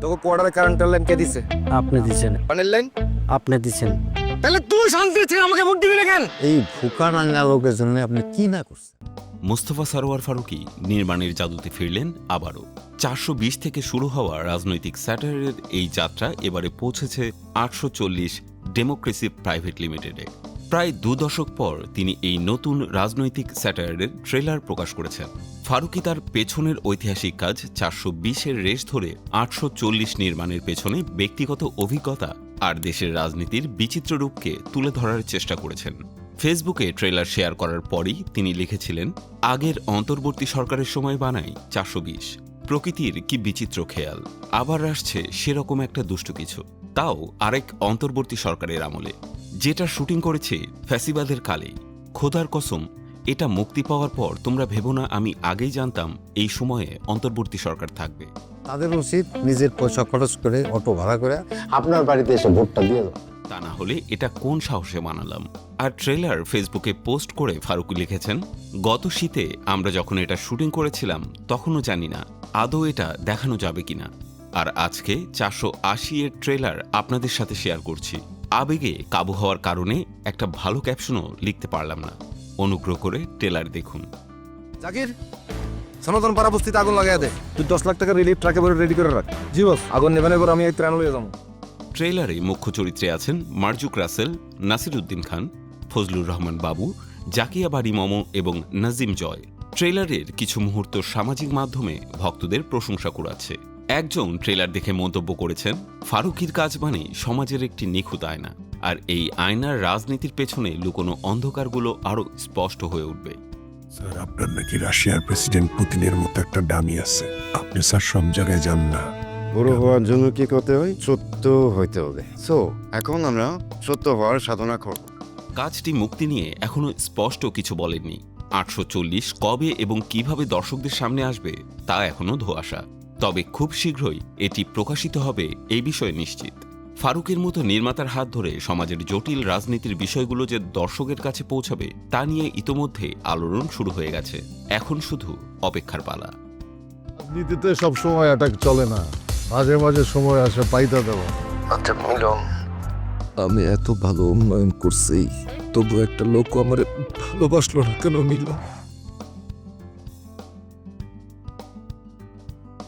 তোকে কোয়ার্টারে কারেন্টের লাইন কে দিছে? আপনি দিছেন, পানির লাইন? আপনি দিছেন। তাহলে তুই শান্তি থেকে আমাকে ভোট দিবি না কেন? এই ফুকা নাঙ্গা লোকের জন্য আপনি কি না করছেন? মোস্তফা সরোয়ার ফারুকী নির্মাণের জাদুতে ফিরলেন আবারও। 420 থেকে শুরু হওয়া রাজনৈতিক স্যাটারের এই যাত্রা এবারে পৌঁছেছে 840 ডেমোক্রেসি প্রাইভেট লিমিটেডে। প্রায় 2 দশক পর তিনি এই নতুন রাজনৈতিক স্যাটারের ট্রেলার প্রকাশ করেছেন। ফারুকী তার পেছনের ঐতিহাসিক কাজ 420-এর রেশ ধরে 840 নির্মাণের পেছনে ব্যক্তিগত অভিজ্ঞতা আর দেশের রাজনীতির বিচিত্র রূপকে তুলে ধরার চেষ্টা করেছেন। ফেসবুকে ট্রেলার শেয়ার করার পরই তিনি লিখেছিলেন, আগের অন্তর্বর্তী সরকারের সময় বানাই 420। প্রকৃতির কি বিচিত্র খেয়াল, আবার আসছে সেরকম একটা দুষ্টু কিছু, তাও আরেক অন্তর্বর্তী সরকারের আমলে। যেটা শুটিং করেছে ফ্যাসিবাদের কালে। খোদার কসম, এটা মুক্তি পাওয়ার পর তোমরা ভেবো না আমি আগেই জানতাম এই সময়ে অন্তর্বর্তী সরকার থাকবে। তাদের উচিত নিজের পয়সা খরচ করে অটো ভাড়া করে আপনার বাড়িতে এসে ভোটটা দিয়ে দাও। তা না হলে এটা কোন সাহসে বানালাম। আর ট্রেলার ফেসবুকে পোস্ট করে ফারুকী লিখেছেন, গত শীতে আমরা যখন এটা শুটিং করেছিলাম তখনও জানি না আদৌ এটা দেখানো যাবে কিনা, আর আজকে 480-এর ট্রেলার আপনাদের সাথে শেয়ার করছি। আবেগে কাবু হওয়ার কারণে একটা ভালো ক্যাপশনও লিখতে পারলাম না। অনুগ্রহ করে ট্রেলার দেখুন। জাকির, সনাতন পাড়া বস্তিতে আগুন লাগাই দে। তুই 10 লাখ টাকা রিলিফ ট্রাকে ভরে রেডি করে রাখ। জি বস। আগুন নেভানোর পর আমি এই ত্রাণ লইয়া যাবো। ট্রেলারে মুখ্য চরিত্রে আছেন মারজুক রাসেল, নাসিরউদ্দিন খান, ফজলুর রহমান বাবু, জাকিয়া বাড়ি মম এবং নাজিম জয়। ট্রেলারের কিছু মুহূর্ত সামাজিক মাধ্যমে ভক্তদের প্রশংসা কুড়াচ্ছে। একজন ট্রেলার দেখে মন্তব্য করেছেন, ফারুকীর কাজ মানে সমাজের একটি নিখুঁত আয়না, আর এই আয়নার রাজনীতির পেছনে লুকোনো অন্ধকারগুলো আরও স্পষ্ট হয়ে উঠবে। স্যার, আপনার নাকি রাশিয়ার প্রেসিডেন্ট পুতিনের মতো একটা ডামি আছে। আপনি স্যার সব জায়গায় যান না। বড় হওয়ার জন্য কি করতে হয়? সত্য হইতে হবে। সো এখন আমরা সত্য হওয়ার সাধনা করব। কাজটি মুক্তি নিয়ে এখনও স্পষ্ট কিছু বলেননি। 840 কবে এবং কিভাবে দর্শকদের সামনে আসবে তা এখনও ধোঁয়াশা। তবে খুব শীঘ্রই এটি প্রকাশিত হবে এই বিষয়ে নিশ্চিত। ফারুকের মতো নির্মাতার হাত ধরে সমাজের জটিল রাজনীতির বিষয়গুলো যে দর্শকের কাছে পৌঁছাবে তা নিয়ে ইতোমধ্যে আলোড়ন শুরু হয়ে গেছে। এখন শুধু অপেক্ষার পালা। রাজনীতিতে সবসময় অ্যাটাক চলে না, মাঝে মাঝে সময় আসে পাইতা দেওয়া। আচ্ছা মিলন, আমি এত ভালো উন্নয়ন করছি, তবু একটা লোক আমার ভালোবাসলো না কেন মিলন?